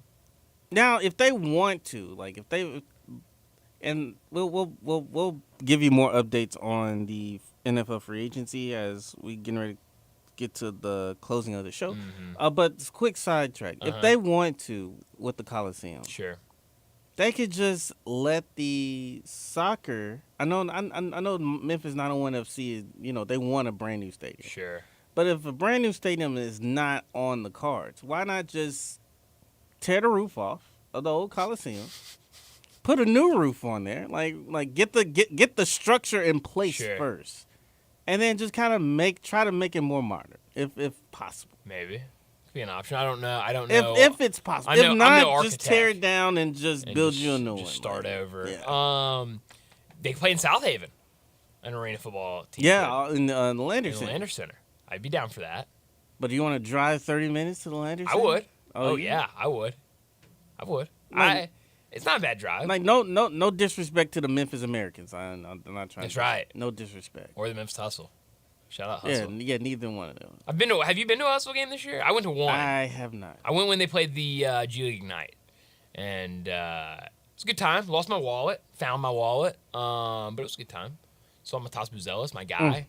Now, if they want to, and we'll give you more updates on the NFL free agency as we getting ready to get to the closing of the show. Mm-hmm. But quick sidetrack: if they want to with the Coliseum, sure, they could just let the soccer. I know Memphis 901 FC is, they want a brand new stadium. Sure, but if a brand new stadium is not on the cards, why not just tear the roof off of the old Coliseum, put a new roof on there, like get the structure in place first, and then just kind of try to make it more modern, if possible. Maybe could be an option. I don't know. If it's possible. If not, just tear it down and just build you a new one. Start over. Yeah. They play in South Haven, an arena football team. Yeah, in the Lander Center. In the Lander Center. I'd be down for that. But do you want to drive 30 minutes to the Lander Center? I would. Oh yeah, I would. It's not a bad drive. Like no disrespect to the Memphis Americans. I'm not trying. That's right. No disrespect. Or the Memphis Hustle. Shout out Hustle. Yeah, neither one of them. Have you been to a Hustle game this year? I went to one. I have not. I went when they played the G League Ignite, and it's a good time. Lost my wallet, found my wallet, but it was a good time. Saw Matas Buzelis, my guy,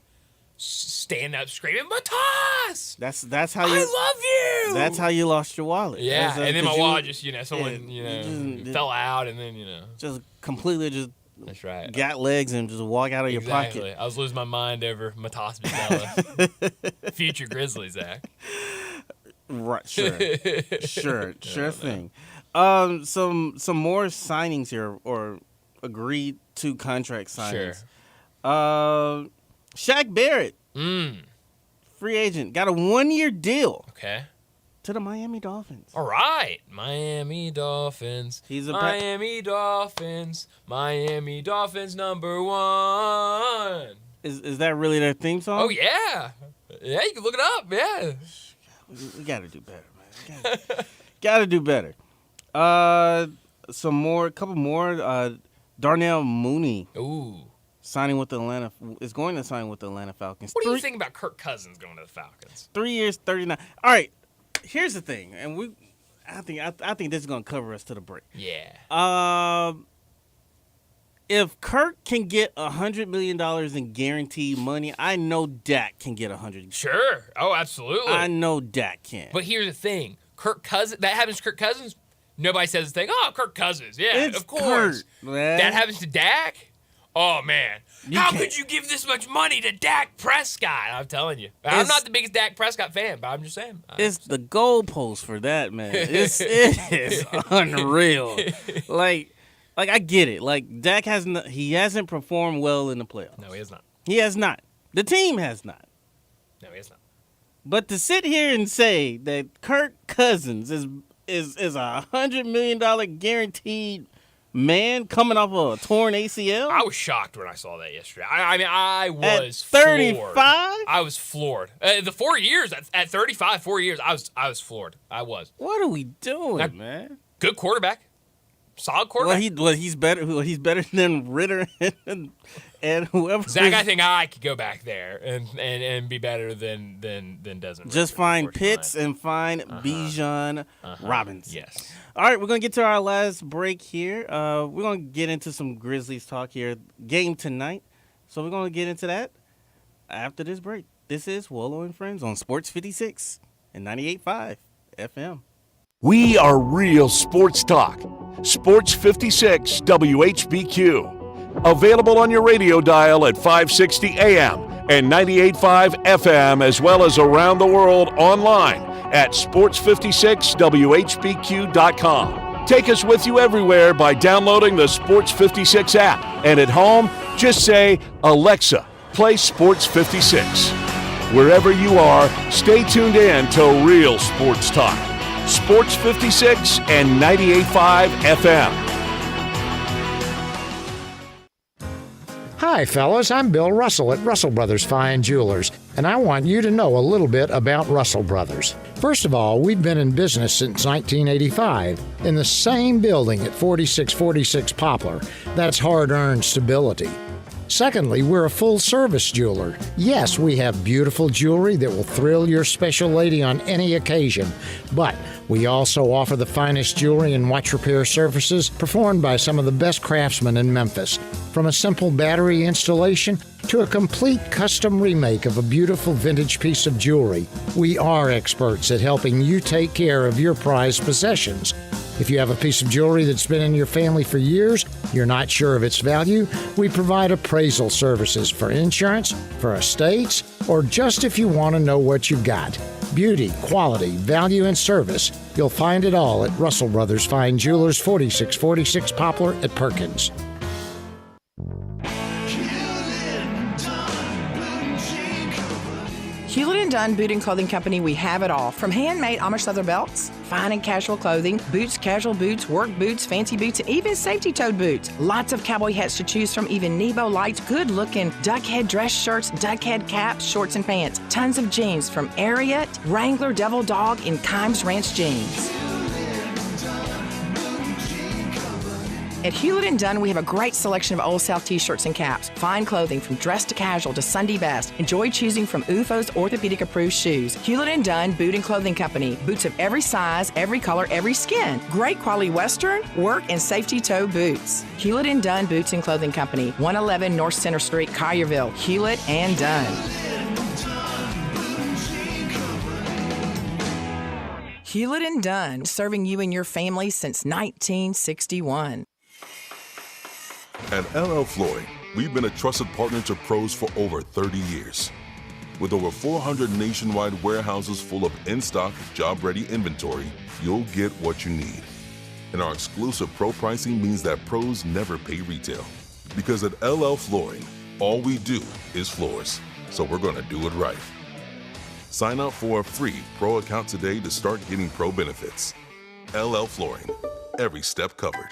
stand up screaming, "Matas!" That's how you. I love you. That's how you lost your wallet. Yeah, and then my wallet just someone fell out, and then just completely just. That's right. Got legs and just walk out of your pocket. I was losing my mind over Matas Buzelis, future Grizzly Zach. Right. Sure thing. Some more signings here, or agreed to contract signings. Sure. Shaq Barrett, free agent, got a 1-year deal. Okay. To the Miami Dolphins. All right, Miami Dolphins. Miami Dolphins. Miami Dolphins #1. Is that really their theme song? Oh yeah, yeah. You can look it up. Yeah. We got to do better, man. Got to do better. A couple more. Darnell Mooney. Ooh. Signing with the Atlanta is going to sign with the Atlanta Falcons. What do you think about Kirk Cousins going to the Falcons? 3 years, 39. All right. Here's the thing, and I think this is gonna cover us to the break. Yeah. If Kirk can get $100 million in guaranteed money, I know Dak can get $100. Sure. Oh, absolutely. I know Dak can. But here's the thing: Kirk Cousins. That happens to Kirk Cousins. Nobody says the thing. Oh, Kirk Cousins. Yeah, it's of course. Kurt, man. That happens to Dak. Oh man. How could you give this much money to Dak Prescott? I'm telling you. I'm not the biggest Dak Prescott fan, but I'm just saying. It's the goalpost for that, man. It is unreal. Like I get it. Like Dak hasn't performed well in the playoffs. No, he has not. He has not. The team has not. No, he has not. But to sit here and say that Kirk Cousins is $100 million guaranteed man coming off of a torn ACL? I was shocked when I saw that yesterday. I mean, I was at 35? Floored. I was floored. The 4 years at 35, 4 years, I was floored. I was. What are we doing, man? Good quarterback, solid quarterback. Well, he's better. He's better than Ritter and whoever. Zach, I think I could go back there and be better than Desmond. Just find Pitts and find Bijan Robinson. Yes. All right, we're going to get to our last break here. We're going to get into some Grizzlies talk here. Game tonight. So we're going to get into that after this break. This is Wolo and Friends on Sports 56 and 98.5 FM. We are real sports talk. Sports 56 WHBQ. Available on your radio dial at 560 AM and 98.5 FM, as well as around the world online at sports56whbq.com. Take us with you everywhere by downloading the Sports 56 app. And at home, just say, Alexa, play Sports 56. Wherever you are, stay tuned in to real sports talk. Sports 56 and 98.5 FM. Hi, fellas. I'm Bill Russell at Russell Brothers Fine Jewelers, and I want you to know a little bit about Russell Brothers. First of all, we've been in business since 1985 in the same building at 4646 Poplar. That's hard-earned stability. Secondly, we're a full-service jeweler. Yes, we have beautiful jewelry that will thrill your special lady on any occasion, but we also offer the finest jewelry and watch repair services performed by some of the best craftsmen in Memphis. From a simple battery installation to a complete custom remake of a beautiful vintage piece of jewelry, we are experts at helping you take care of your prized possessions. If you have a piece of jewelry that's been in your family for years, you're not sure of its value, we provide appraisal services for insurance, for estates, or just if you want to know what you've got. Beauty, quality, value, and service. You'll find it all at Russell Brothers Fine Jewelers, 4646 Poplar at Perkins. Hewlett & Dunn Boot and Clothing Company, we have it all. From handmade Amish leather belts, fine and casual clothing, boots, casual boots, work boots, fancy boots, and even safety-toed boots. Lots of cowboy hats to choose from, even Nebo lights, good-looking duck head dress shirts, duck head caps, shorts, and pants. Tons of jeans from Ariat, Wrangler, Devil Dog, and Kimes Ranch jeans. At Hewlett & Dunn, we have a great selection of Old South t-shirts and caps, fine clothing from dress to casual to Sunday best. Enjoy choosing from UFO's orthopedic-approved shoes. Hewlett & Dunn Boot and Clothing Company. Boots of every size, every color, every skin. Great quality Western, work, and safety toe boots. Hewlett & Dunn Boots and Clothing Company. 111 North Center Street, Collierville. Hewlett & Dunn. Hewlett & Dunn, serving you and your family since 1961. At LL Flooring, we've been a trusted partner to pros for over 30 years. With over 400 nationwide warehouses full of in-stock, job-ready inventory, you'll get what you need. And our exclusive pro pricing means that pros never pay retail. Because at LL Flooring, all we do is floors. So we're going to do it right. Sign up for a free pro account today to start getting pro benefits. LL Flooring, every step covered.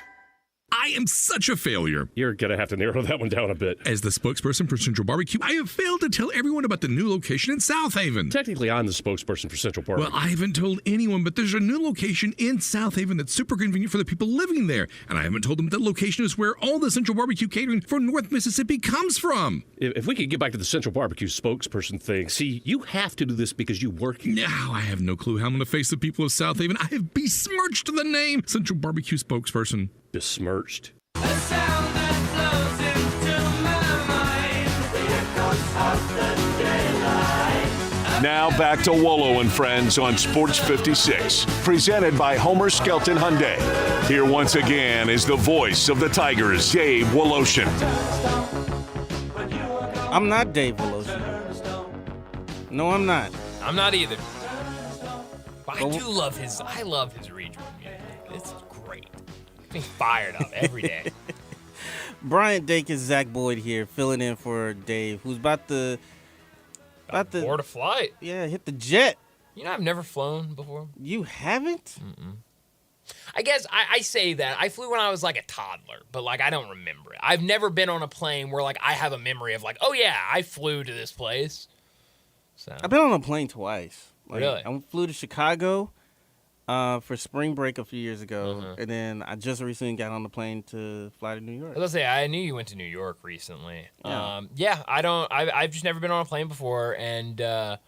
I am such a failure. You're going to have to narrow that one down a bit. As the spokesperson for Central Barbecue, I have failed to tell everyone about the new location in South Haven. Technically, I'm the spokesperson for Central Barbecue. Well, I haven't told anyone, but there's a new location in South Haven that's super convenient for the people living there. And I haven't told them that location is where all the Central Barbecue catering for North Mississippi comes from. If we could get back to the Central Barbecue spokesperson thing, see, you have to do this because you work here. Now, I have no clue how I'm going to face the people of South Haven. I have besmirched the name Central Barbecue spokesperson. Besmirched? Now back to Wolo and Friends on Sports 56, presented by Homer Skelton Hyundai. Here once again is the voice of the Tigers, Dave Woloshin. I'm not Dave Woloshin. No, I'm not. I'm not either. But I love his regional music. It's great. Getting fired up every day. Bryant Dakis, Zach Boyd here, filling in for Dave, who's about to board a flight. Yeah, hit the jet. You know, I've never flown before. You haven't? Mm-mm. I guess I say that. I flew when I was like a toddler, but like I don't remember it. I've never been on a plane where like I have a memory of like, oh yeah, I flew to this place. So I've been on a plane twice. Really? I flew to Chicago for spring break a few years ago, and then I just recently got on the plane to fly to New York. I was gonna say I knew you went to New York recently. Yeah. I've just never been on a plane before, and I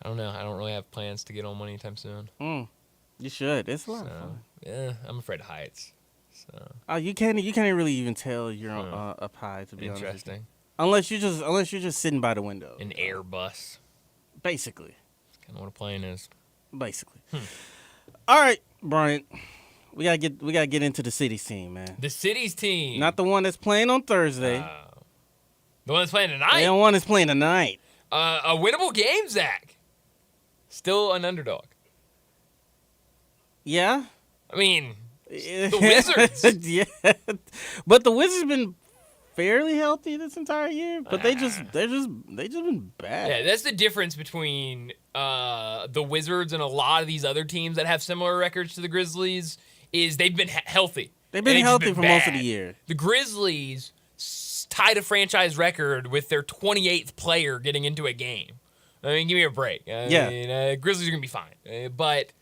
don't know. I don't really have plans to get on one anytime soon. You should. It's a lot of fun. Yeah, I'm afraid of heights. So. You can't really even tell you're up high, to be honest. Interesting. Unless you're just sitting by the window. An Airbus. Basically. That's kind of what a plane is. Basically. All right, Bryant. We gotta get into the city's team, man. The city's team. Not the one that's playing on Thursday. The one that's playing tonight. The one that's playing tonight. A winnable game, Zach. Still an underdog. Yeah. I mean, the Wizards. Yeah. But the Wizards been fairly healthy this entire year, but they just been bad. Yeah, that's the difference between the Wizards and a lot of these other teams that have similar records to the Grizzlies is they've been healthy. They've been healthy for most of the year. The Grizzlies tied a franchise record with their 28th player getting into a game. I mean, give me a break. I mean, Grizzlies are going to be fine. But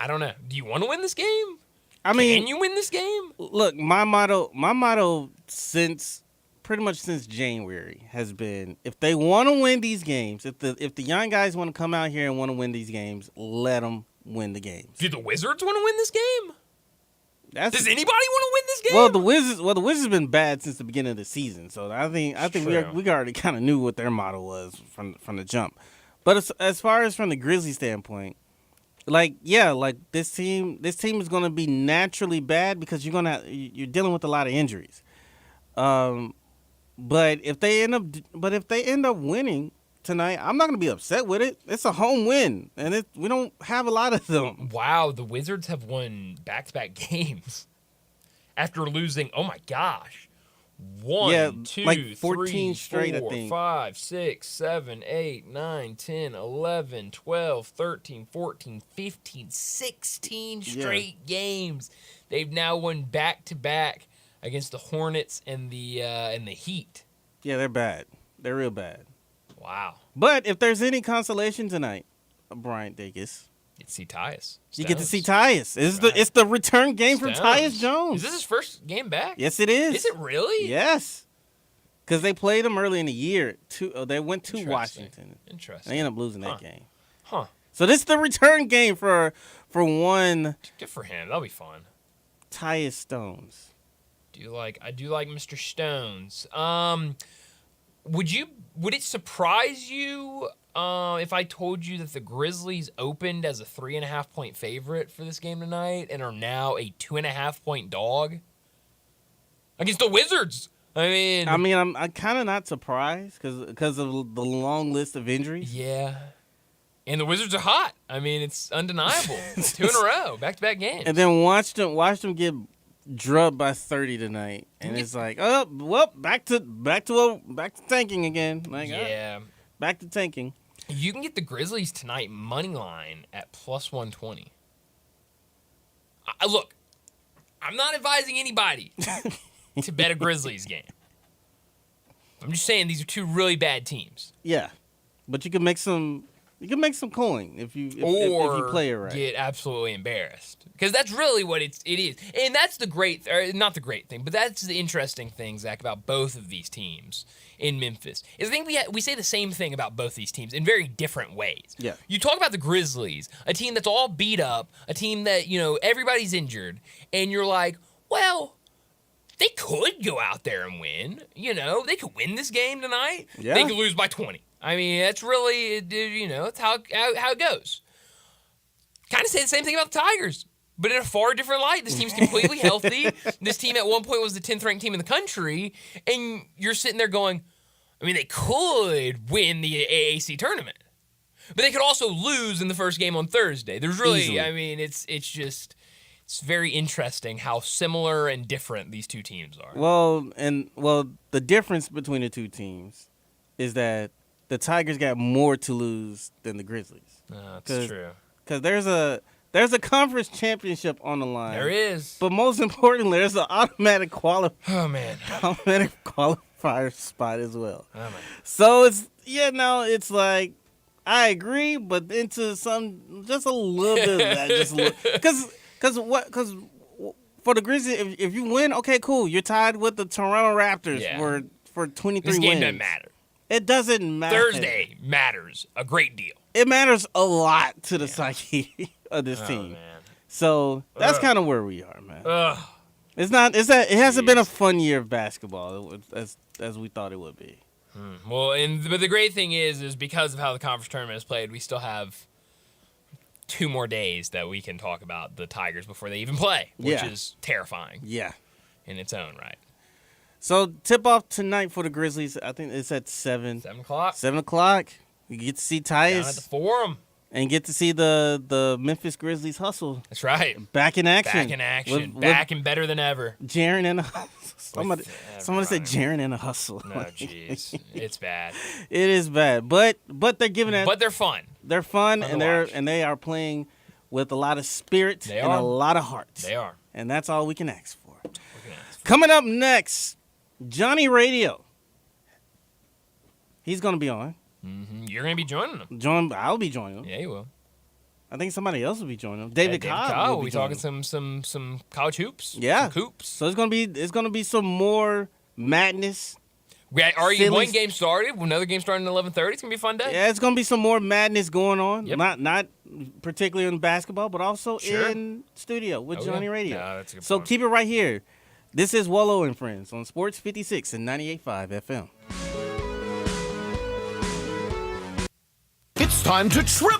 I don't know. Do you want to win this game? Can you win this game? Look, my motto pretty much since January has been, if they want to win these games, if the young guys want to come out here and want to win these games, let them win the games. Do the Wizards want to win this game? Does anybody want to win this game? Well, the Wizards have been bad since the beginning of the season, so I think we already kind of knew what their motto was from the jump. But as far as from the Grizzlies standpoint, this team is going to be naturally bad because you're dealing with a lot of injuries. But if they end up winning tonight, I'm not going to be upset with it. It's a home win, and we don't have a lot of them. Wow, the Wizards have won back-to-back games after losing, oh my gosh, 14 straight, 4, I think. 5, 6, 7, 8, 9, 10, 11, 12, 13, 14, 15, 16 straight games. They've now won back-to-back against the Hornets and the Heat. Yeah, they're bad. They're real bad. Wow. But if there's any consolation tonight, Brian Dacus, you get to see Tyus. You get to see Tyus. It's the return game from Tyus Jones. Is this his first game back? Yes, it is. Is it really? Yes. Because they played him early in the year. They went to Washington. Interesting. They ended up losing that game. Huh. So this is the return game for one. Good for him. That'll be fun. Tyus Stones. I do like Mr. Stones. Would it surprise you if I told you that the Grizzlies opened as a 3.5-point favorite for this game tonight and are now a 2.5-point dog against the Wizards? I mean, I'm kind of not surprised because of the long list of injuries. Yeah. And the Wizards are hot. I mean, it's undeniable. 2 in a row, back-to-back games. And then watch them get drubbed by 30 tonight, and it's like, oh, well, back to tanking again. Like, yeah, back to tanking. You can get the Grizzlies tonight money line at plus 120. Look, I'm not advising anybody to bet a Grizzlies game. I'm just saying these are two really bad teams. Yeah, but you can make some. You can make some coin if you play it right. Get absolutely embarrassed, because that's really what it is, and that's the great, or not the great thing, but that's the interesting thing, Zach, about both of these teams in Memphis. Is I think we say the same thing about both these teams in very different ways. Yeah, you talk about the Grizzlies, a team that's all beat up, a team that everybody's injured, and you're like, well, they could go out there and win. They could win this game tonight. Yeah. They could lose by 20. I mean, that's really, it's how it goes. Kind of say the same thing about the Tigers, but in a far different light. This team's completely healthy. This team at one point was the 10th ranked team in the country, and you're sitting there going, I mean, they could win the AAC tournament, but they could also lose in the first game on Thursday. There's really, easily. I mean, it's very interesting how similar and different these two teams are. Well, the difference between the two teams is that the Tigers got more to lose than the Grizzlies. That's true. Because there's a conference championship on the line. There is. But most importantly, there's an automatic automatic qualifier spot as well. Oh, man. So it's like, I agree, but into just a little bit of that. Because for the Grizzlies, if you win, okay, cool. You're tied with the Toronto Raptors for 23 This game wins. doesn't matter. It doesn't matter. Thursday matters a great deal. It matters a lot to the psyche of this team. Man. So that's kind of where we are, man. Ugh. It hasn't been a fun year of basketball as we thought it would be. Well, but the great thing is because of how the conference tournament is played, we still have 2 more days that we can talk about the Tigers before they even play, which is terrifying. Yeah. In its own right. So tip-off tonight for the Grizzlies, I think it's at 7. 7 o'clock. 7 o'clock. You get to see Tyus. Down at the Forum. And get to see the Memphis Grizzlies hustle. That's right. Back in action. Back in action. Back and better than ever. Jaren and a hustle. Somebody said Jaren and a hustle. No, jeez. It's bad. It is bad. But they're giving it. But they're fun. They're fun, and they are playing with a lot of spirit and a lot of heart. They are. And that's all we can ask for. Coming up next, Johnny Radio. He's going to be on. Mm-hmm. You're going to be joining him. I'll be joining him. Yeah, you will. I think somebody else will be joining him. David Cobb. We'll be talking some college hoops. Yeah. Some hoops. So it's gonna be some more madness. One game started. Another game starting at 11:30. It's gonna be a fun day. Yeah, it's gonna be some more madness going on. Yep. Not particularly in basketball, but also in studio with Johnny Radio. Yeah, that's a good so point. keep it right here. This is Wolo and Friends on Sports 56 and 98.5 FM. It's time to trip